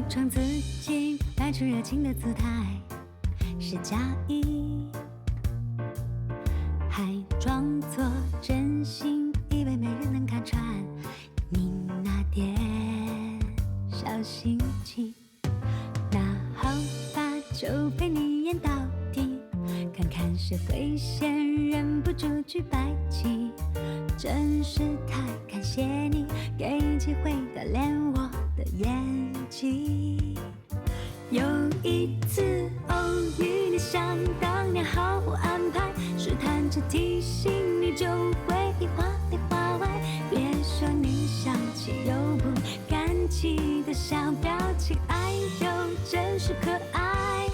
装自己，摆出热情的姿态，是假意，还装作真心，以为没人能看穿你那点小心机。那好吧，就陪你演到底，看看谁会先忍不住举白旗。真是太感谢你，给机会锻炼我的演技。有一次偶遇你，想当年毫无安排，试探着提醒你，就会话里话外。别说你想起又不敢起的小表情，哎呦，真是可爱。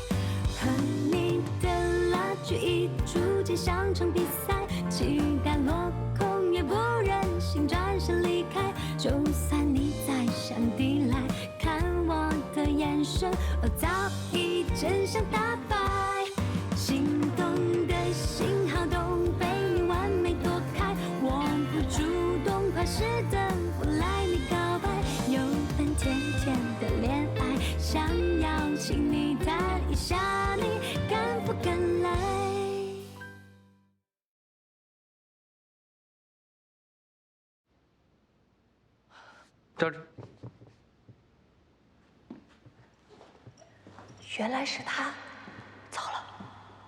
和你的拉锯一出即像场比赛，期待落空也不忍心转身离开。就算你再想抵赖，看我的眼神，我早已真相大白。心动的信号都被你完美躲开，我不主动，怕是等不来你告白。有份甜甜的恋爱，想要请你谈一下，你敢不敢来？站着。原来是他，糟了，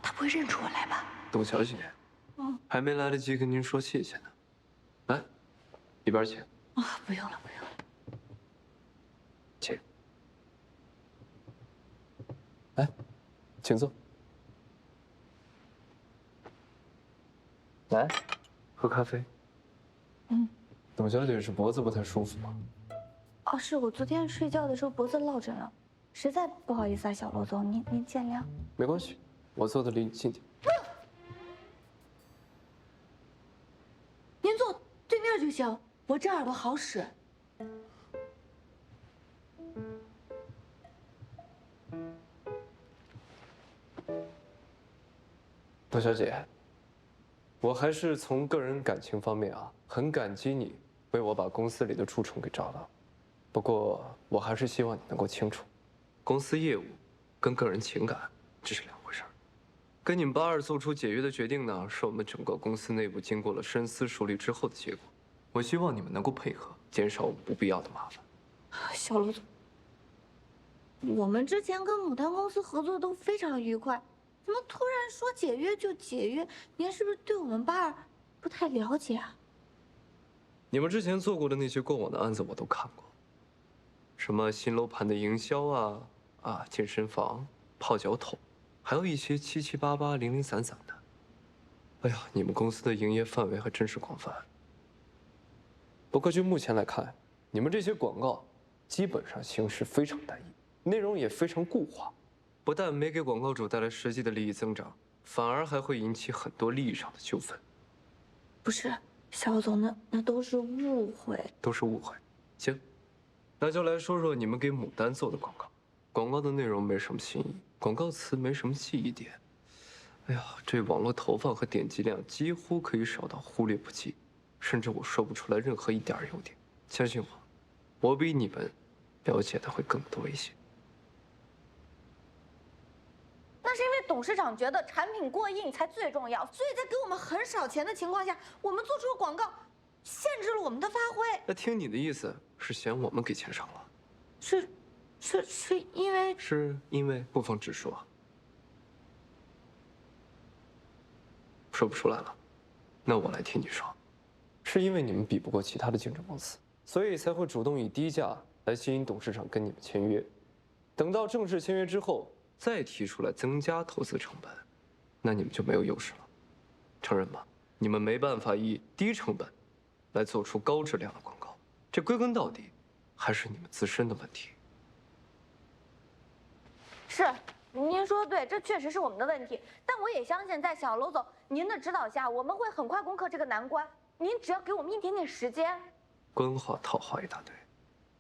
他不会认出我来吧？董小姐，还没来得及跟您说谢谢呢。来，一边请。啊，不用了，不用了。请。来，请坐。来，喝咖啡。董小姐是脖子不太舒服吗？哦，是我昨天睡觉的时候脖子落枕了，实在不好意思啊，小罗总，您见谅。没关系，我坐的离你近点。您坐对面就行，我这耳朵好使。董小姐，我还是从个人感情方面啊，很感激你为我把公司里的蛀虫给找到。不过，我还是希望你能够清楚，公司业务跟个人情感这是两回事儿。跟你们82做出解约的决定呢，是我们整个公司内部经过了深思熟虑之后的结果。我希望你们能够配合，减少不必要的麻烦。小罗总，我们之前跟牡丹公司合作都非常愉快，怎么突然说解约就解约？您是不是对我们82不太了解啊？你们之前做过的那些过往的案子我都看过，什么新楼盘的营销健身房、泡脚桶，还有一些七七八八、零零散散的。哎呀，你们公司的营业范围还真是广泛。不过就目前来看，你们这些广告基本上形式非常单一，内容也非常固化，不但没给广告主带来实际的利益增长，反而还会引起很多利益上的纠纷。不是，小总，那都是误会。都是误会。行，那就来说说你们给牡丹做的广告。广告的内容没什么新意，广告词没什么记忆点。哎呀，这网络投放和点击量几乎可以少到忽略不计，甚至我说不出来任何一点优点。相信我，我比你们了解的会更多一些。那是因为董事长觉得产品过硬才最重要，所以在给我们很少钱的情况下，我们做出了广告，限制了我们的发挥。那听你的意思是嫌我们给钱少了？是因为不妨直说。说不出来了，那我来听你说。是因为你们比不过其他的竞争公司，所以才会主动以低价来吸引董事长跟你们签约。等到正式签约之后，再提出来增加投资成本，那你们就没有优势了。承认吧，你们没办法以低成本来做出高质量的广告，这归根到底还是你们自身的问题。是，您说的对，这确实是我们的问题。但我也相信，在小楼总您的指导下，我们会很快攻克这个难关。您只要给我们一点点时间。官话套话一大堆，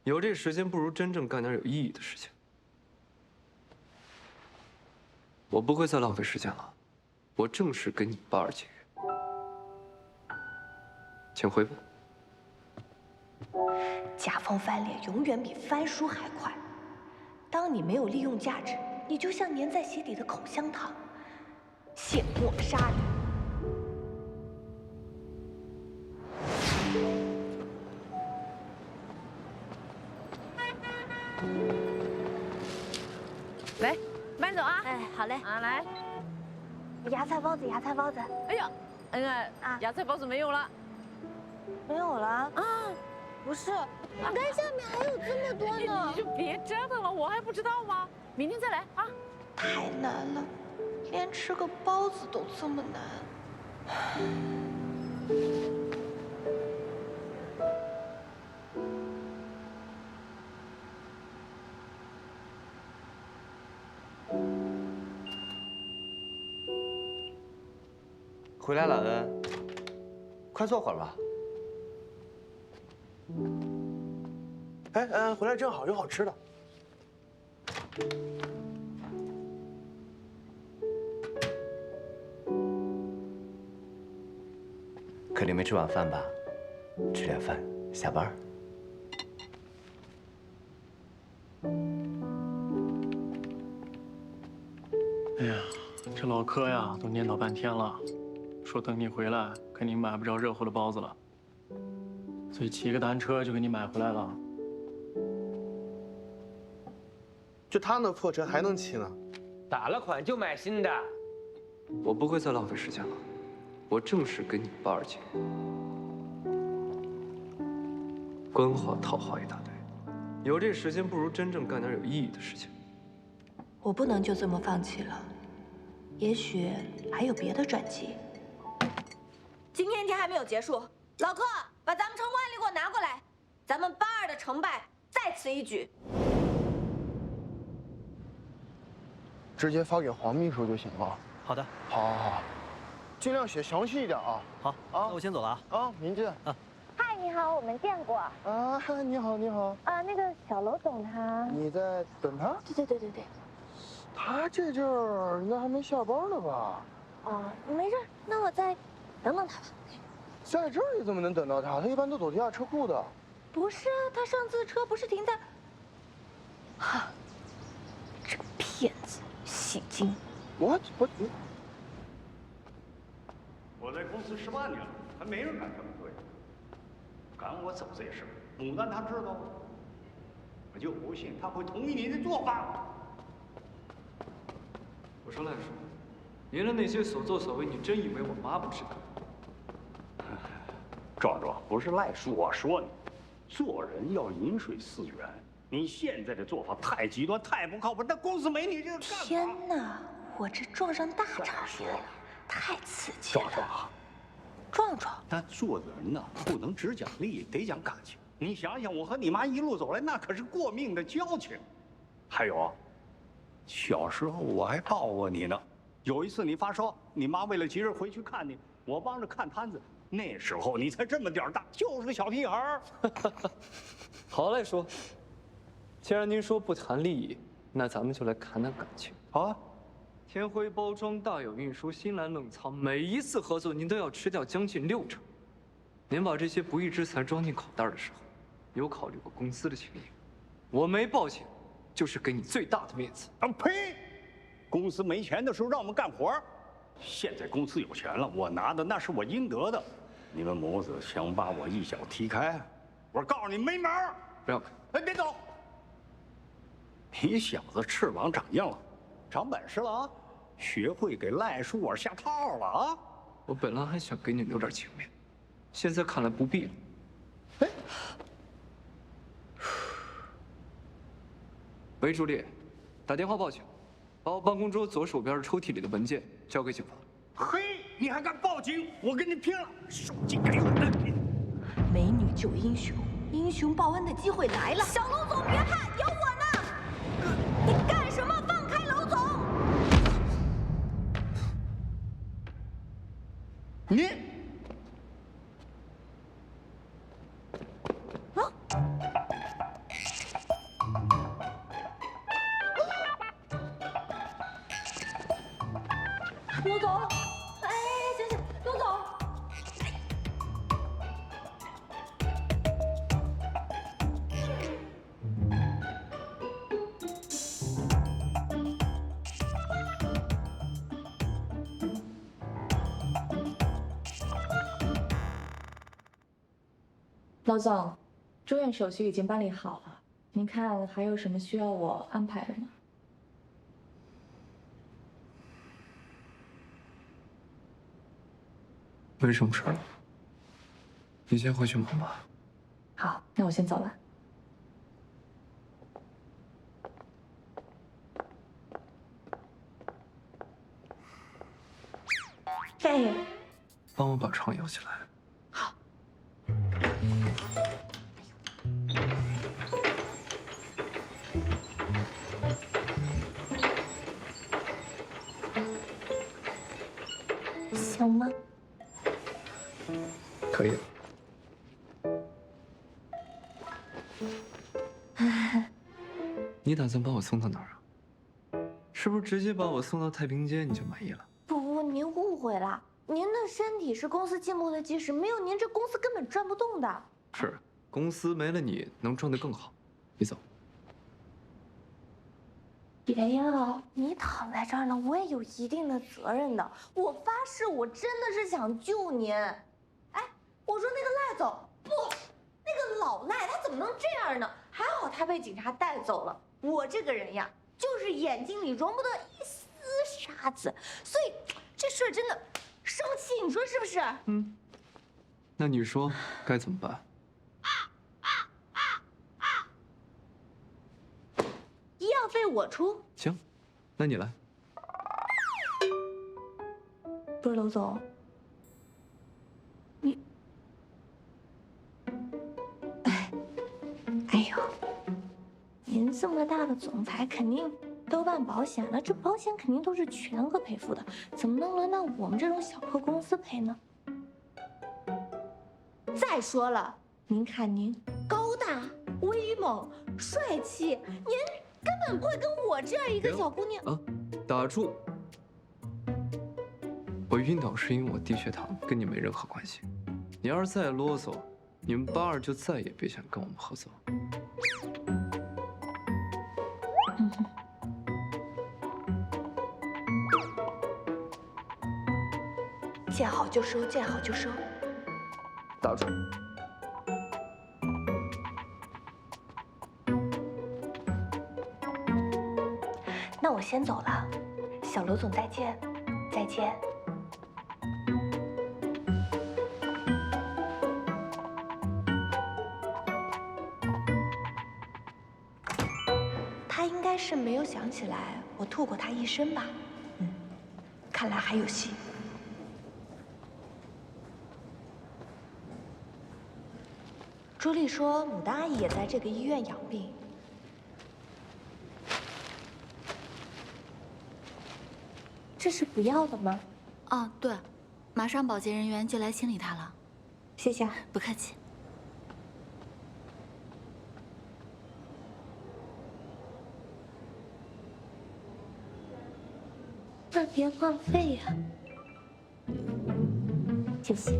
有这时间不如真正干点有意义的事情。我不会再浪费时间了，我正式跟你82解约，请回吧。甲方翻脸永远比翻书还快。当你没有利用价值，你就像粘在鞋底的口香糖，卸磨杀驴。来，慢走啊！哎，好嘞。啊，来。芽菜包子，芽菜包子。哎呀，恩爱啊，芽菜包子没有了。没有了啊？不是，单下面还有这么多呢。你就别折腾了，我还不知道吗？明天再来啊。太难了，连吃个包子都这么难。回来了，恩，快坐会儿吧。哎，恩，回来正好，有好吃的。肯定没吃晚饭吧？吃点饭，下班。哎呀，这老柯呀，都念叨半天了，说等你回来，肯定买不着热乎的包子了，所以骑个单车就给你买回来了。就他那破车还能骑呢？打了款就买新的。我不会再浪费时间了，我正式跟你爸二姐。官话套话一大堆，有这时间不如真正干点有意义的事情。我不能就这么放弃了，也许还有别的转机。今天天还没有结束，老柯，把咱们城管理给我拿过来，咱们八二的成败在此一举。直接发给黄秘书就行了。好的，好，尽量写详细一点啊。好，那我先走了啊。啊，您见。嗨，你好，我们见过。啊，你好，你好。那个小楼总他，你在等他？对。他这阵儿应该还没下班呢吧？没事，那我再等等他吧。在这儿你怎么能等到他？他一般都走地下车库的。不是啊，他上次车不是停在……哈，这个骗子，戏精！我在公司18年了，还没人敢这么对。赶我走这事，牡丹她知道吗？我就不信她会同意你的做法。我说赖叔，您的那些所作所为，你真以为我妈不知道？壮壮，不是赖叔，我说你，做人要饮水思源。你现在的做法太极端，太不靠谱。那公司没你这个干法。天哪，我这撞上大场面了，太刺激了。壮壮，但做人呢，不能只讲利益，得讲感情。你想想，我和你妈一路走来，那可是过命的交情。还有，小时候我还抱过你呢。有一次你发烧，你妈为了急着回去看你，我帮着看摊子。那时候你才这么点大，就是个小屁孩儿。好赖叔，既然您说不谈利益，那咱们就来谈谈感情。好啊。天辉包装、大有运输、新兰冷藏，每一次合作您都要吃掉将近60%。您把这些不义之财装进口袋的时候，有考虑过公司的情谊？我没报警，就是给你最大的面子。呸！公司没钱的时候让我们干活，现在公司有钱了，我拿的那是我应得的。你们母子想把我一脚踢开，我告诉你没门儿！不要看，哎，别走！你小子翅膀长硬了，长本事了啊！学会给赖叔我下套了啊！我本来还想给你留点情面，现在看来不必了。哎，喂，朱丽，打电话报警，把我办公桌左手边抽屉里的文件交给警方。嘿，你还敢报警？我跟你拼了！手机给我！美女救英雄，英雄报恩的机会来了。小楼总，别怕，有我呢！你干什么？放开楼总！你。刘总，哎，行，刘总。老总，住院手续已经办理好了，您看还有什么需要我安排的吗？没什么事了，你先回去忙吧。好，那我先走了。哎，帮我把床摇起来。好。行吗？可以了。你打算把我送到哪儿啊？是不是直接把我送到太平间你就满意了？不，您误会了。您的身体是公司进步的基石，没有您这公司根本转不动的。是，公司没了你能转得更好。你走。别呀，你躺在这儿呢，我也有一定的责任的。我发誓，我真的是想救您。哎，我说那个赖总不，那个老赖他怎么能这样呢？还好他被警察带走了。我这个人呀，就是眼睛里容不得一丝沙子，所以这事儿真的生气，你说是不是？嗯，那你说该怎么办？医药费我出。行，那你来。不是娄总，你，哎呦，您这么大的总裁，肯定都办保险了，这保险肯定都是全额赔付的，怎么能轮到我们这种小破公司赔呢？再说了，您看您高大威猛帅气，您根本不会跟我这样一个小姑娘啊！打住！我晕倒是因为我低血糖，跟你没任何关系。你要是再啰嗦，你们82就再也别想跟我们合作。见好就收，见好就收。打住！那我先走了，小娄总再见，再见。他应该是没有想起来我吐过他一身吧？看来还有戏。朱莉说，牡丹阿姨也在这个医院养病。这是不要的吗？哦，对，马上保洁人员就来清理它了。谢谢啊，不客气。那别浪费呀。谢谢。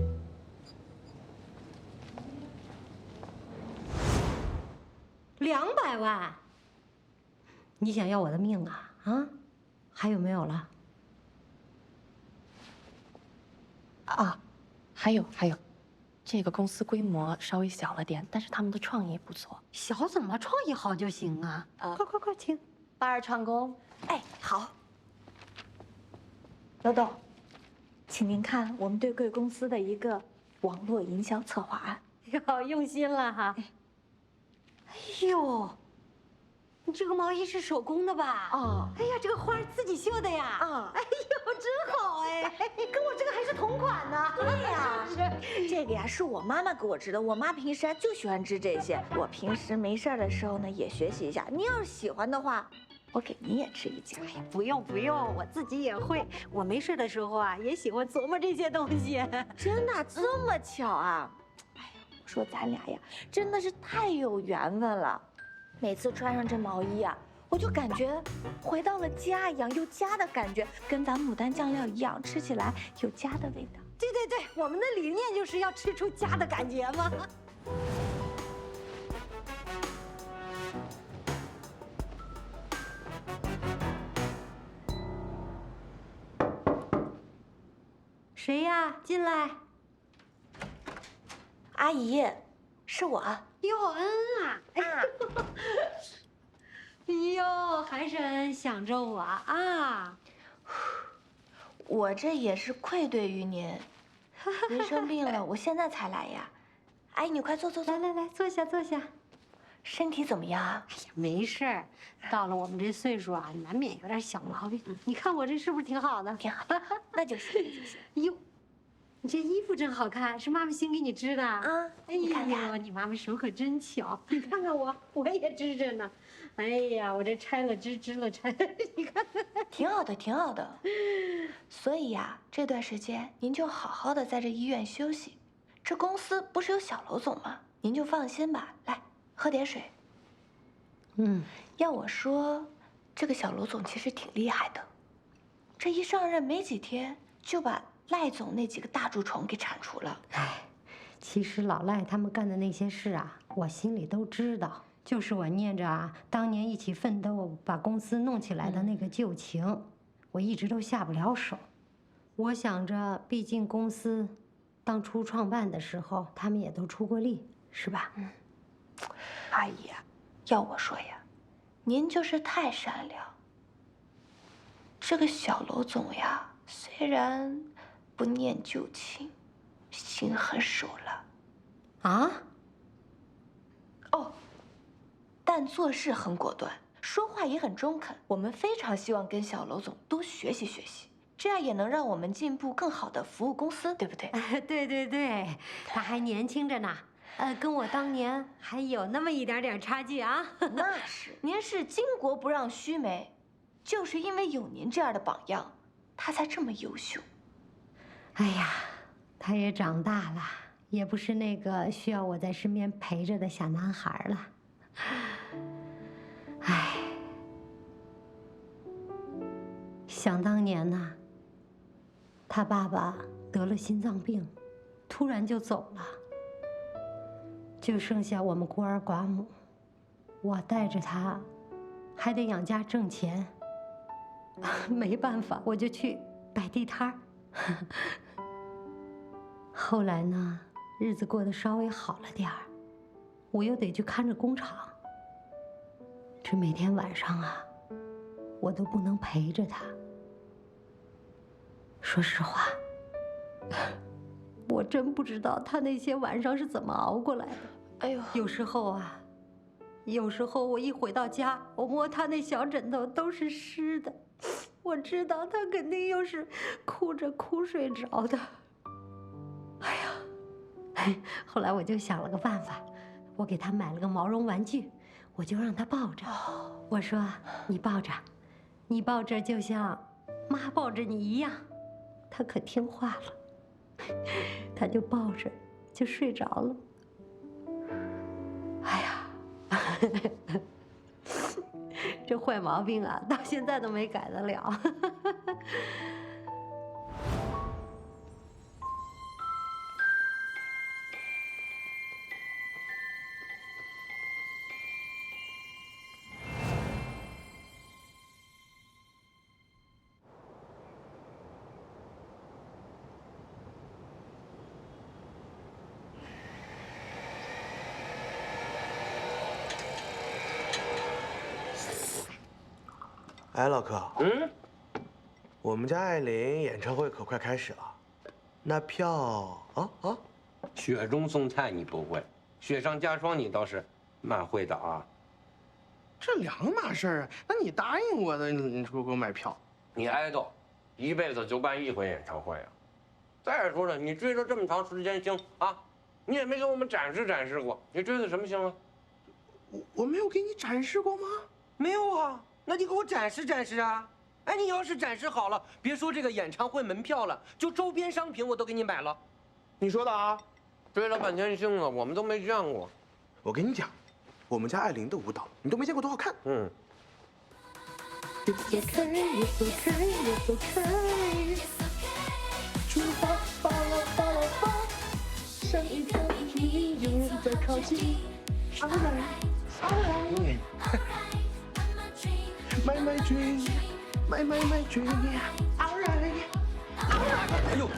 200万，你想要我的命啊？啊，还有没有了？啊，还有，这个公司规模稍微小了点，但是他们的创意不错。小怎么创意好就行啊？快，请。82创工。哎，好。刘董，请您看我们对贵公司的一个网络营销策划案。哟，用心了哈。哎呦，你这个毛衣是手工的吧？哦。哎呀，这个花自己绣的呀？啊。哎呦，真好哎，跟我这个还是同款呢。对呀，是这个呀是我妈妈给我织的，我妈平时啊就喜欢织这些，我平时没事儿的时候呢也学习一下。您要是喜欢的话，我给您也织一件。哎呀，不用，我自己也会。我没事的时候啊，也喜欢琢磨这些东西。真的这么巧啊？哎呀，我说咱俩呀，真的是太有缘分了。每次穿上这毛衣啊，我就感觉回到了家一样，有家的感觉，跟咱牡丹酱料一样，吃起来有家的味道。对，我们的理念就是要吃出家的感觉嘛。谁呀？进来。阿姨，是我啊。哟，恩啊！哎呦，还是恩想着我啊！我这也是愧对于您，您生病了，我现在才来呀。阿姨，你快坐坐坐，来，坐下坐下。身体怎么样啊？哎呀，没事儿，到了我们这岁数啊，难免有点小毛病。你看我这是不是挺好的？挺好，那就行，那就行。哟，你这衣服真好看，是妈妈新给你织的啊？哎你看看，呦，你妈妈手可真巧，你看看我也织着呢。哎呀，我这拆了织，织了拆，你看，挺好的，挺好的。所以呀，这段时间您就好好的在这医院休息。这公司不是有小楼总吗？您就放心吧。来，喝点水。要我说，这个小楼总其实挺厉害的。这一上任没几天，就把赖总那几个大蛀虫给铲除了。哎，其实老赖他们干的那些事啊，我心里都知道。就是我念着啊，当年一起奋斗把公司弄起来的那个旧情，我一直都下不了手。我想着，毕竟公司当初创办的时候，他们也都出过力，是吧？阿姨呀，要我说呀，您就是太善良。这个小楼总呀，虽然不念旧情，心狠手辣。啊？哦。但做事很果断，说话也很中肯。我们非常希望跟小楼总多学习学习，这样也能让我们进步，更好的服务公司，对不对？对，他还年轻着呢，跟我当年还有那么一点点差距啊。那是，您是巾帼不让须眉，就是因为有您这样的榜样，他才这么优秀。哎呀，他也长大了，也不是那个需要我在身边陪着的小男孩了。唉，想当年呢，他爸爸得了心脏病，突然就走了，就剩下我们孤儿寡母，我带着他，还得养家挣钱，没办法，我就去摆地摊儿。后来呢，日子过得稍微好了点儿，我又得去看着工厂。这每天晚上啊，我都不能陪着他。说实话，我真不知道他那些晚上是怎么熬过来的。哎呦，有时候我一回到家，我摸他那小枕头都是湿的，我知道他肯定又是哭着哭睡着的。哎呀，后来我就想了个办法，我给他买了个毛绒玩具，我就让他抱着。我说你抱着，你抱着就像妈抱着你一样。他可听话了，他就抱着就睡着了。哎呀，这坏毛病啊，到现在都没改得了。哎，老柯，我们家艾琳演唱会可快开始了，那票雪中送炭你不会，雪上加霜你倒是蛮会的啊。这两码事儿啊！那你答应我的，你说给我买票，你爱豆，一辈子就办一回演唱会啊。再说了，你追了这么长时间星啊，你也没给我们展示过，你追的什么星啊？我没有给你展示过吗？没有啊。那你给我展示啊！哎，你要是展示好了，别说这个演唱会门票了，就周边商品我都给你买了。你说的啊？追了半天星了，我们都没见过。我跟你讲，我们家艾琳的舞蹈你都没见过多好看。也可以，也不可以，也不可以。出发，发了，发了，发，上一个你又在靠近。All right. My dream, my dream, all right. 哎呦！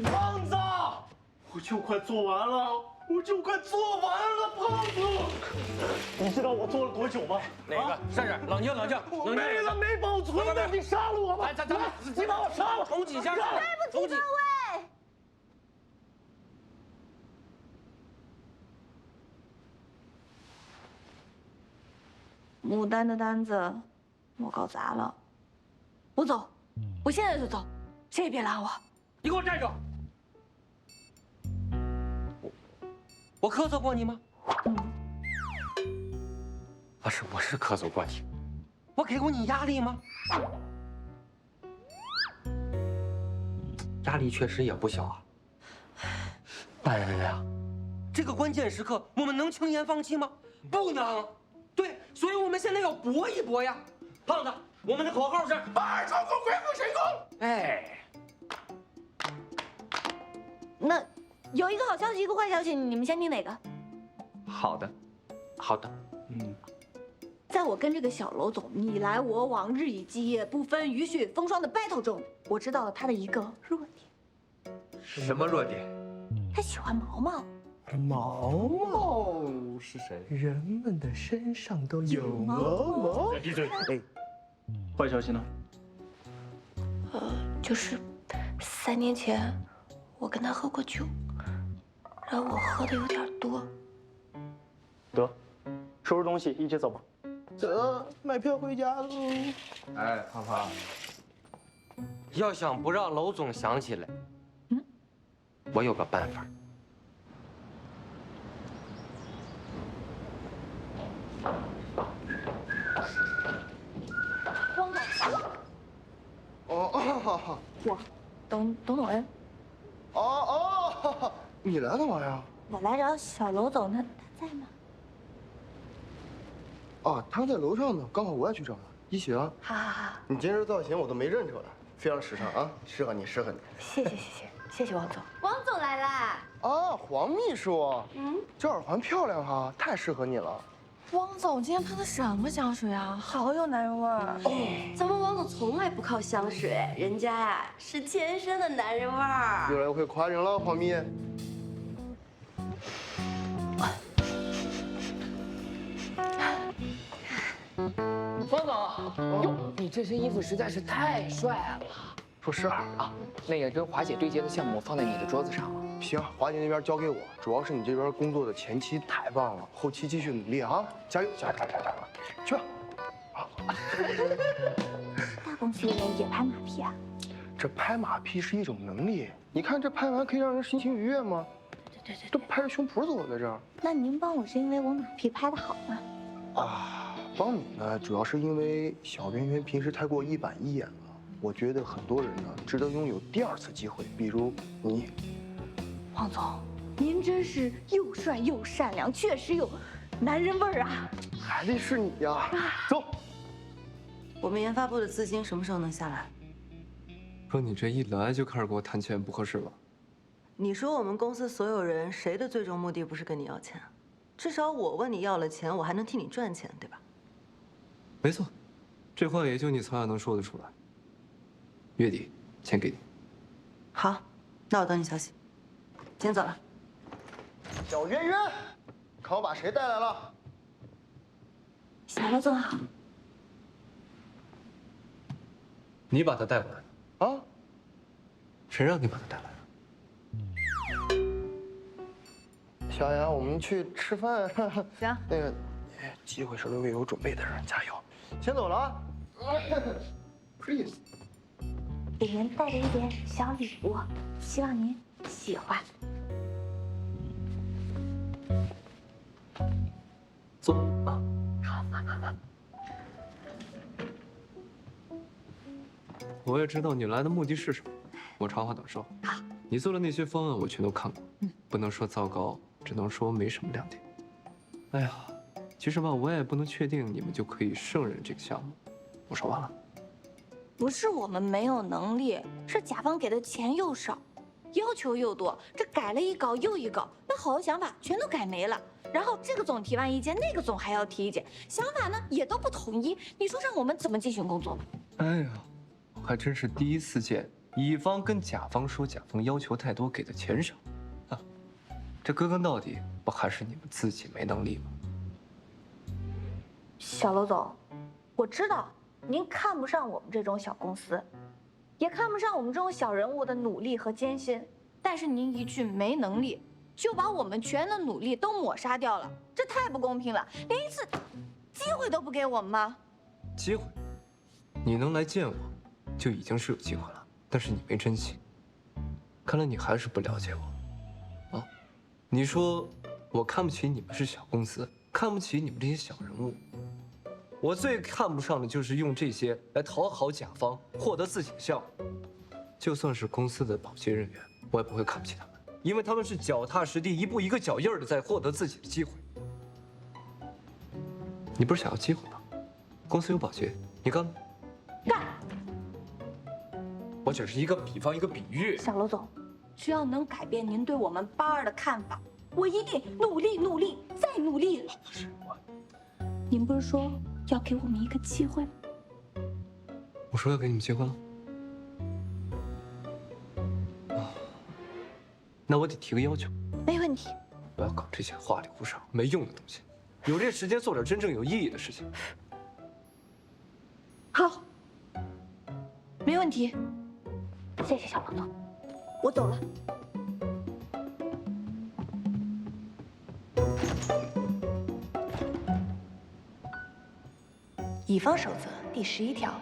胖子，我就快做完了，胖子！你知道我做了多久吗？那个，珊珊，冷静冷静，我没了没保存的，你杀了我吧！咱你把我杀了！重启一下，对不起各位。牡丹的单子我搞砸了，我走，我现在就走，谁也别拦我。你给我站住！我咳嗽过你吗？不是，我是咳嗽过你。我给过你压力吗？压力确实也不小啊。大人呀，这个关键时刻我们能轻言放弃吗？不能。对，所以我们现在要搏一搏呀。胖子，我们的口号是“把二成功，恢复成功”。哎，那有一个好消息，一个坏消息，你们先听哪个？好的，好的。在我跟这个小楼总你来我往、日以继夜、不分雨雪风霜的 battle 中，我知道了他的一个弱点。什么弱点？他喜欢毛毛。毛毛是谁？人们的身上都有毛毛。闭嘴！哎，坏消息呢？就是3年前我跟他喝过酒，然后我喝的有点多。得，收拾东西一起走吧。走，买票回家喽。哎，胖胖，要想不让楼总想起来，我有个办法。哦，我，董恩。哦，你来干嘛呀？我来找小楼总，他在吗？哦，他在楼上呢，刚好我也去找他，一起啊。好。你今日造型我都没认出来，非常时尚啊，适合你，适合你。谢谢王总。王总来啦！啊，黄秘书，这耳环漂亮哈，太适合你了。汪总今天喷的什么香水啊？好有男人味儿。咱们王总从来不靠香水，人家呀是天生的男人味儿。又来会夸人了，黄秘。汪总，哟，你这身衣服实在是太帅了。说实话啊，那个跟华姐对接的项目放在你的桌子上了。行，华姐那边交给我，主要是你这边工作的前期太棒了，后期继续努力啊，加油，加油，加油，加油，去吧。好。大公司的人也拍马屁啊？这拍马屁是一种能力，你看这拍完可以让人心情愉悦吗？对，都拍着胸脯走在这儿。那您帮我是因为我马屁拍得好吗？啊，帮你呢，主要是因为小圆圆平时太过一板一眼了。我觉得很多人呢，值得拥有第2次机会，比如你。王总，您真是又帅又善良，确实有男人味儿啊！还得是你呀！走。我们研发部的资金什么时候能下来？说你这一来就开始给我谈钱，不合适吧？你说我们公司所有人谁的最终目的不是跟你要钱？至少我问你要了钱，我还能替你赚钱，对吧？没错，这话也就你曹雅能说得出来。月底钱给你。好，那我等你消息。先走了。小圆圆，看我把谁带来了？小楼总好。你把他带过来的啊？谁让你把他带来的？小雅，我们去吃饭。行。那个，机会是留给有准备的人，加油！先走了啊。Please。给您带了一点小礼物，希望您喜欢。坐啊。好。我也知道你来的目的是什么，我长话短说。好。你做的那些方案我全都看过，不能说糟糕，只能说没什么亮点。哎呀，其实吧，我也不能确定你们就可以胜任这个项目。我说完了。不是我们没有能力，是甲方给的钱又少，要求又多，这改了一稿又一稿，把好的想法全都改没了。然后这个总提完意见，那个总还要提意见，想法呢也都不统一。你说让我们怎么进行工作？哎呀，我还真是第一次见乙方跟甲方说甲方要求太多，给的钱少，啊，这归根到底不还是你们自己没能力吗？小楼总，我知道您看不上我们这种小公司，也看不上我们这种小人物的努力和艰辛，但是您一句没能力，就把我们全的努力都抹杀掉了，这太不公平了，连一次机会都不给我们吗？机会，你能来见我，就已经是有机会了。但是你没珍惜，看来你还是不了解我，啊！你说我看不起你们是小公司，看不起你们这些小人物，我最看不上的就是用这些来讨好甲方，获得自己的效益。就算是公司的保洁人员，我也不会看不起他们，因为他们是脚踏实地，一步一个脚印儿的在获得自己的机会。你不是想要机会吗？公司有保洁，你干吗？干！我只是一个比方，一个比喻。小楼总，只要能改变您对我们八二的看法，我一定努力努力再努力。不是我，您不是说要给我们一个机会吗？我说要给你们机会了。那我得提个要求。没问题。不要搞这些花里胡哨、没用的东西，有这时间做点真正有意义的事情。好，没问题。谢谢小楼总，我走了。乙方守则第11条，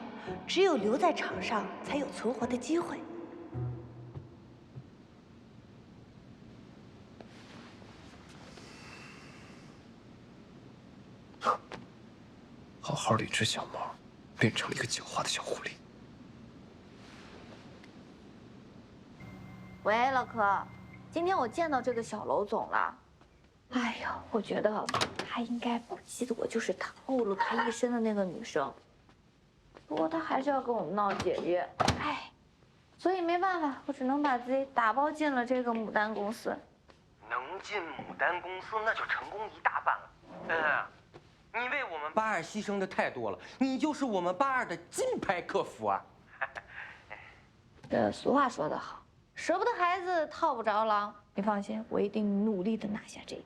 只有留在场上才有存活的机会。好好的一只小猫，变成了一个狡猾的小狐狸。喂，老柯，今天我见到这个小楼总了。哎呀，我觉得他应该不记得我就是套路他一身的那个女生，不过他还是要跟我们闹解约，哎，所以没办法，我只能把自己打包进了这个牡丹公司。能进牡丹公司，那就成功一大半了。你为我们八二牺牲的太多了，你就是我们八二的金牌客服啊！这俗话说得好，舍不得孩子套不着狼。你放心，我一定努力的拿下这一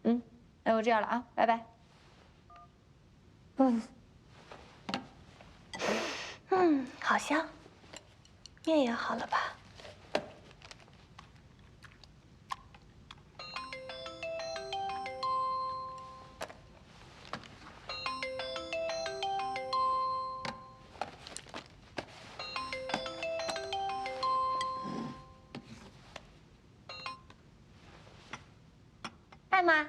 单。那就这样了啊，拜拜。好香，面也好了吧？哎妈，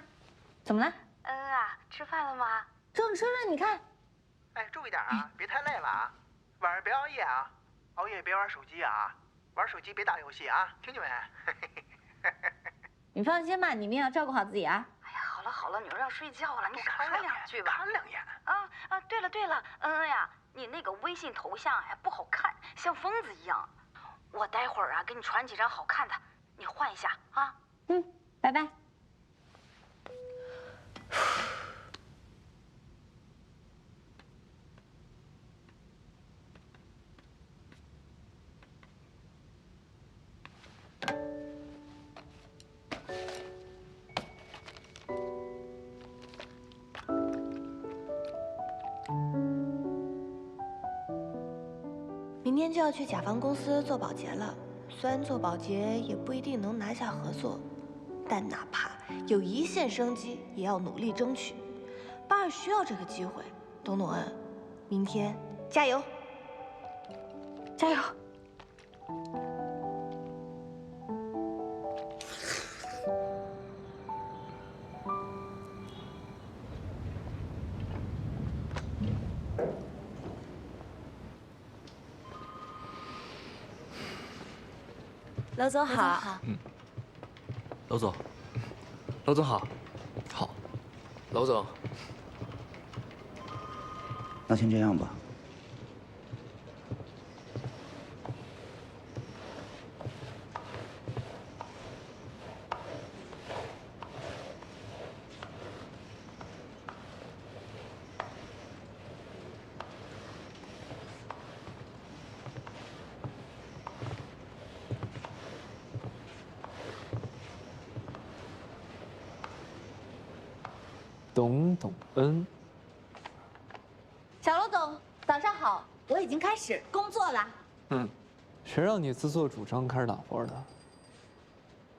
怎么了？恩啊，吃饭了吗？正吃着，你看。哎，注意点啊，别太累了啊，晚上别熬夜啊，熬夜别玩手机啊，玩手机别打游戏啊，听见没？你放心吧，你们要照顾好自己啊。哎呀，好了好了，女儿要睡觉了，你少说两句吧。看两眼。对了，恩呀，你那个微信头像哎不好看，像疯子一样。我待会儿啊给你传几张好看的，你换一下啊。拜拜。明天就要去甲方公司做保洁了，虽然做保洁也不一定能拿下合作，但哪怕有一线生机，也要努力争取。八二需要这个机会，董董恩，明天加油！加油！娄总好。娄总，娄总好。好，娄总。那先这样吧。董恩。小罗总，早上好，我已经开始工作了。谁让你自作主张开始打活的？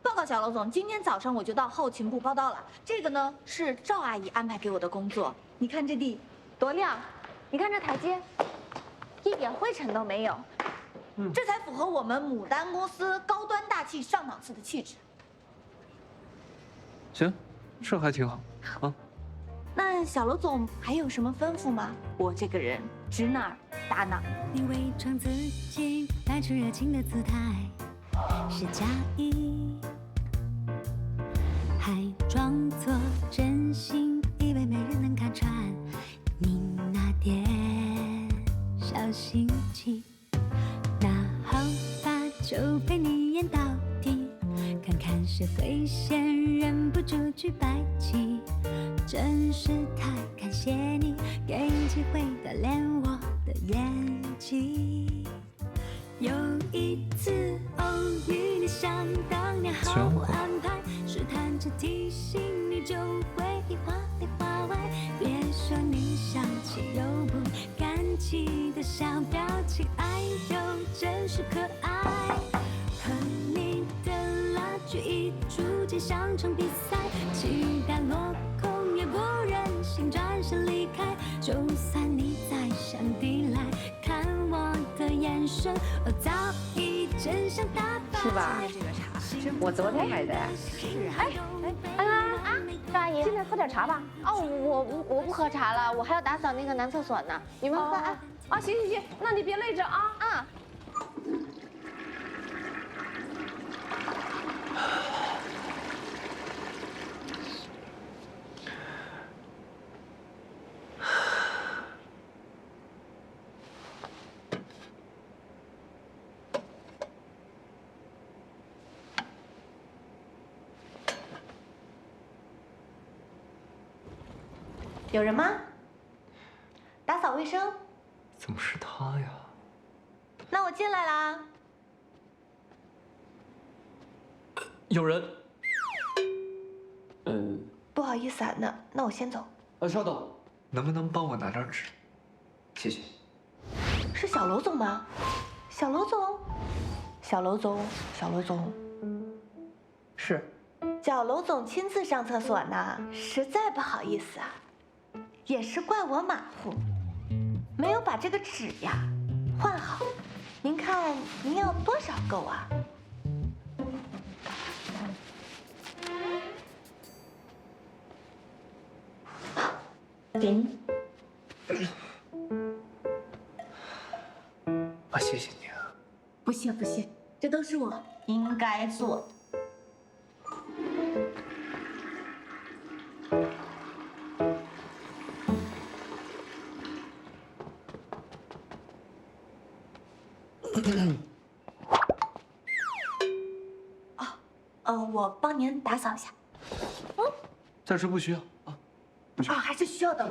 报告小罗总，今天早上我就到后勤部报到了。这个呢是赵阿姨安排给我的工作。你看这地多亮，你看这台阶，一点灰尘都没有。这才符合我们牡丹公司高端大气上档次的气质。行，这还挺好啊。那小罗总还有什么吩咐吗？我这个人指哪儿打哪儿。你伪装自己，摆出热情的姿态，是假意，还装作真心，以为没人能看穿你那点小心机。那好吧，就陪你演到底，看看谁会先忍不住举白旗。真是太感谢你，给机会锻炼我的演技。有一次偶遇你，想当年毫无安排，试探着提醒你，就会画里画外。别说你想起又不敢起的小表情，哎呦，真是可爱。和你的拉锯一逐渐像场比赛，期待落空也不忍心转身离开。就算你再想抵赖，看我的眼神，我早已真相大白。是吧？我昨天买的。是啊。安安啊，赵阿姨，进来喝点茶吧。哦，我不喝茶了，我还要打扫那个男厕所呢。你们喝啊。啊，行，那你别累着啊。啊。有人吗？打扫卫生。怎么是他呀？那我进来啦。有人。不好意思啊，那我先走。稍等，能不能帮我拿张纸？谢谢。是小楼总吗？小楼总，小楼总，小楼总。是。小楼总亲自上厕所呢，实在不好意思啊。也是怪我马虎，没有把这个纸呀换好。您看您要多少够啊？给你。啊，谢谢你啊。不谢不谢，这都是我应该做的。我帮您打扫一下。暂时不需要啊，不需要。还是需要的。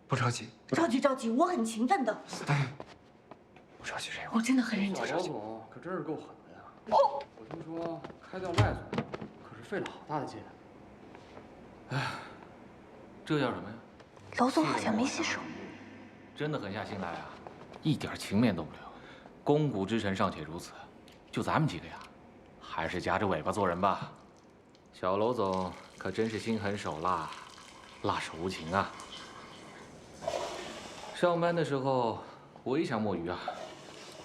不着急。着急，我很勤奋的。不着急这个。我真的很认真。老总可真是够狠的呀！我听说开掉外总，可是费了好大的劲。哎，这叫什么呀？楼总好像没洗手。真的狠下心来啊，一点情面都不留。肱骨之臣尚且如此，就咱们几个呀，还是夹着尾巴做人吧。小楼总可真是心狠手辣，辣手无情啊。上班的时候我也想摸鱼啊。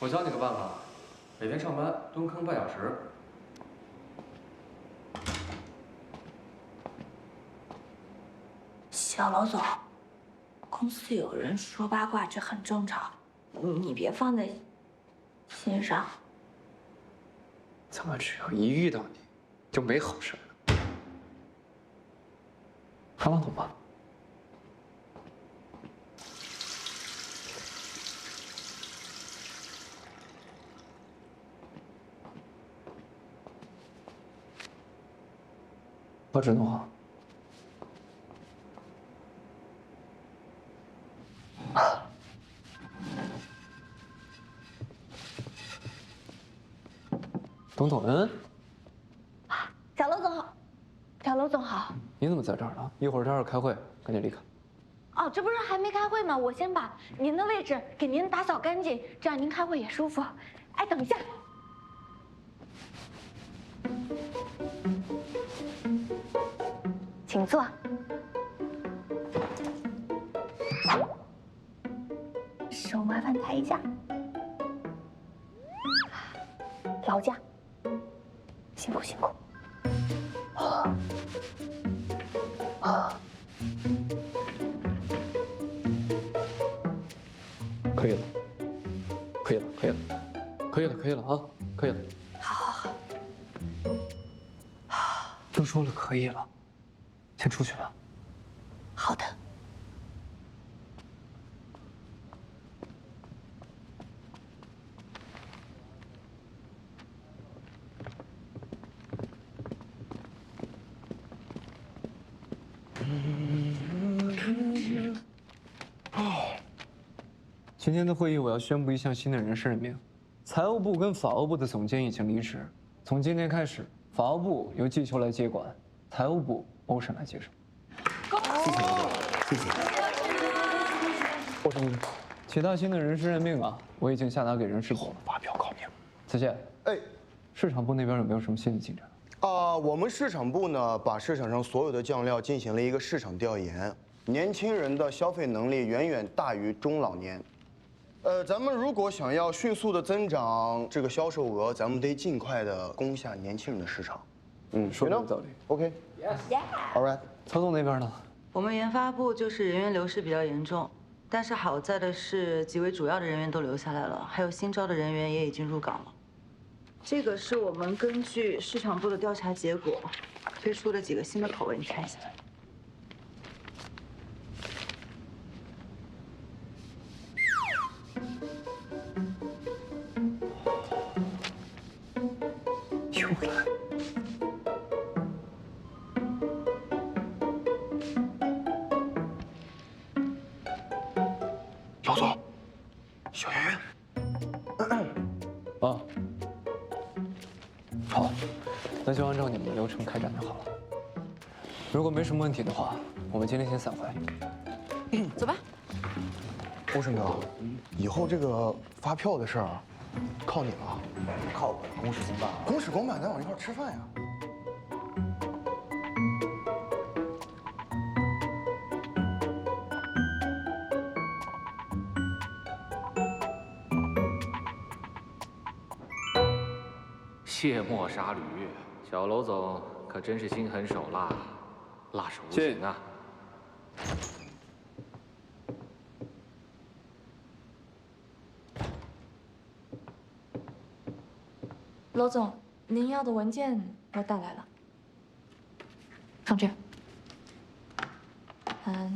我教你个办法，每天上班蹲坑半小时。小楼总，公司有人说八卦，这很正常，你别放在心上。怎么只要一遇到你，就没好事了？看马桶吧。把纸弄好。董恩，小楼总好，小楼总好。你怎么在这儿呢？一会儿这儿开会，赶紧离开。哦，这不是还没开会吗？我先把您的位置给您打扫干净，这样您开会也舒服。哎，等一下。请坐。手麻烦抬一下。劳驾，辛苦辛苦。可以了，可以了，可以了，可以了，可以了啊，可以了。好。都说了可以了，先出去吧。好的。今天的会议我要宣布一项新的人事任命，财务部跟法务部的总监已经离职，从今天开始，法务部由季秋来接管，财务部欧审来接手。谢谢罗总，谢谢。欧审，其他新的人事任命啊，我已经下达给人事部了，发票告命。子健，哎，市场部那边有没有什么新的进展？我们市场部呢，把市场上所有的酱料进行了一个市场调研，年轻人的消费能力远远大于中老年。咱们如果想要迅速的增长这个销售额，咱们得尽快的攻下年轻人的市场。说的有道理。OK。All right。曹总那边呢？我们研发部就是人员流失比较严重，但是好在的是几位主要的人员都留下来了，还有新招的人员也已经入岗了。这个是我们根据市场部的调查结果推出的几个新的口味，你看一下。又来。老总，小圆圆。啊。好，那就按照你们的流程开展就好了。如果没什么问题的话，我们今天先散会。走吧。欧审哥，以后这个发票的事儿靠你了。靠我，公事公办。公事公办，咱往一块儿吃饭呀。卸磨杀驴，小楼总可真是心狠手辣，辣手无情啊！罗总，您要的文件我带来了，放这儿。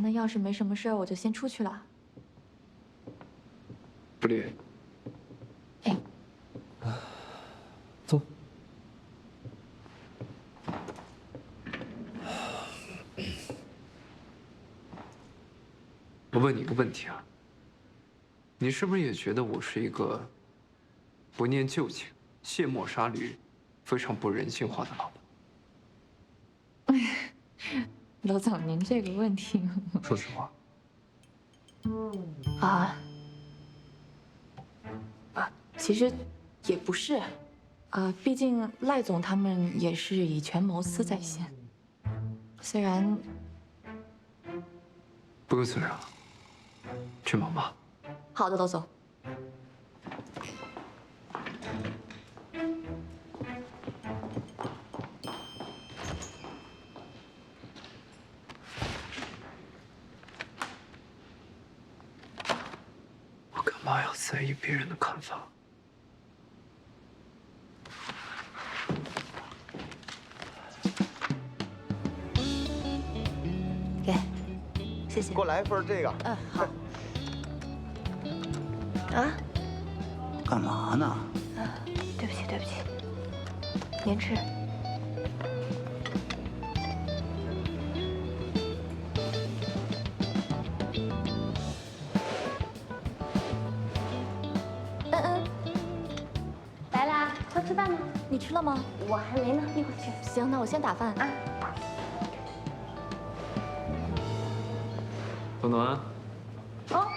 那要是没什么事儿，我就先出去了。不理。哎。走。我问你一个问题啊，你是不是也觉得我是一个不念旧情、卸磨杀驴、非常不人性化的老板？罗总，您这个问题，说实话。其实也不是，毕竟赖总他们也是以权谋私在先。虽然不用虽然了，去忙吧。好的，罗总。我干嘛要在意别人的看法？给，谢谢。给我来一份这个。好。啊？干嘛呢？对不起，对不起。您吃。来啦，快吃饭了。你吃了吗？我还没呢，一会儿去。行，那我先打饭啊。暖暖。哦。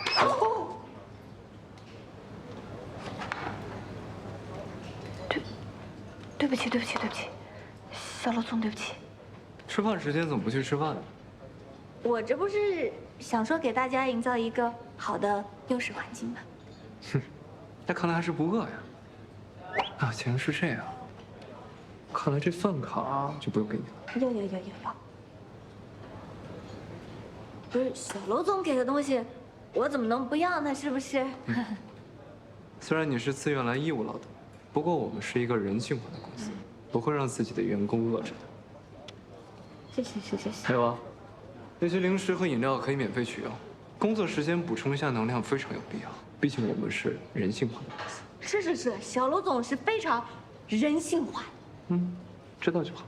对不起，小罗总，对不起。吃饭时间怎么不去吃饭呢？我这不是想说给大家营造一个好的幼师环境吗？哼，那看来还是不饿呀。啊，既然是这样，看来这饭卡就不用给你了。有。不是小罗总给的东西，我怎么能不要呢？是不是？虽然你是自愿来义务劳动，不过我们是一个人性化的公司，不会让自己的员工饿着的。谢谢。还有啊，那些零食和饮料可以免费取用，工作时间补充一下能量非常有必要。毕竟我们是人性化的公司。是，小罗总是非常人性化。知道就好。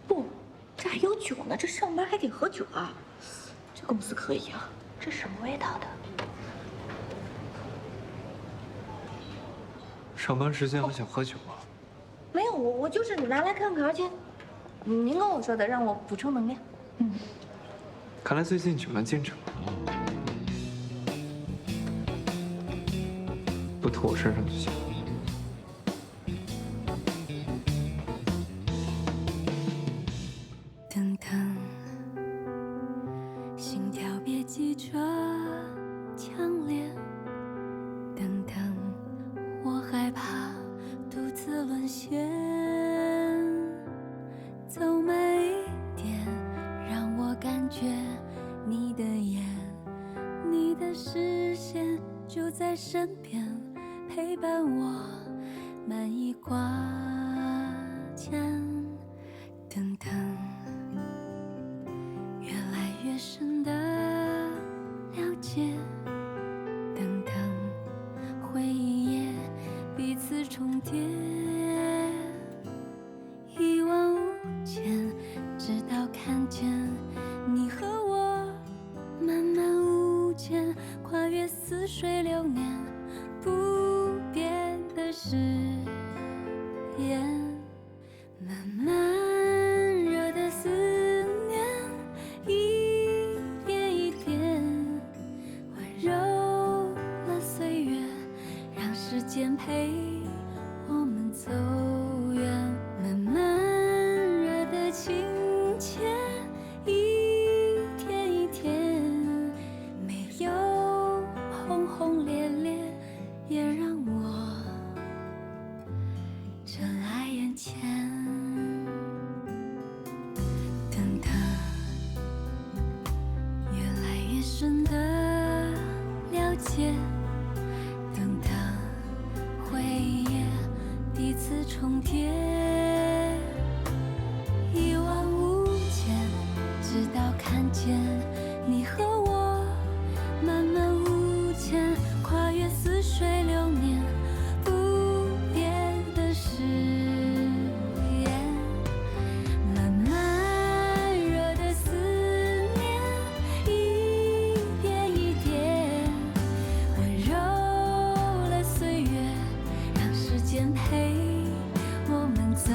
不，这还有酒呢，这上班还得喝酒啊。这公司可以啊。这什么味道的？上班时间还想喝酒啊？没有，我就是拿来看看，而且您跟我说的，让我补充能量。看来最近酒量见长，不吐我身上就行。等等，心跳别急着强烈。等等，我害怕独自沦陷。走慢一点，让我感觉你的眼，你的视线就在身边，陪伴我慢一挂肩。等等，越来越深的了解。等等，回忆也彼此重叠，一往无前，直到看见你和我漫漫无间，跨越似水流年，不变的誓言。慢慢热的思念，一点一点温柔了岁月，让时间陪我们走远。慢慢热的情切，一天一天，没有轰轰烈烈，也让我真爱眼前。等等，越来越深的了解。等等，回忆也彼此重叠，一往无前，直到看见你和我漫漫无前，跨越似水流年，不变的誓言。慢慢热的思念，一点一点温柔了岁月，让时间陪我们走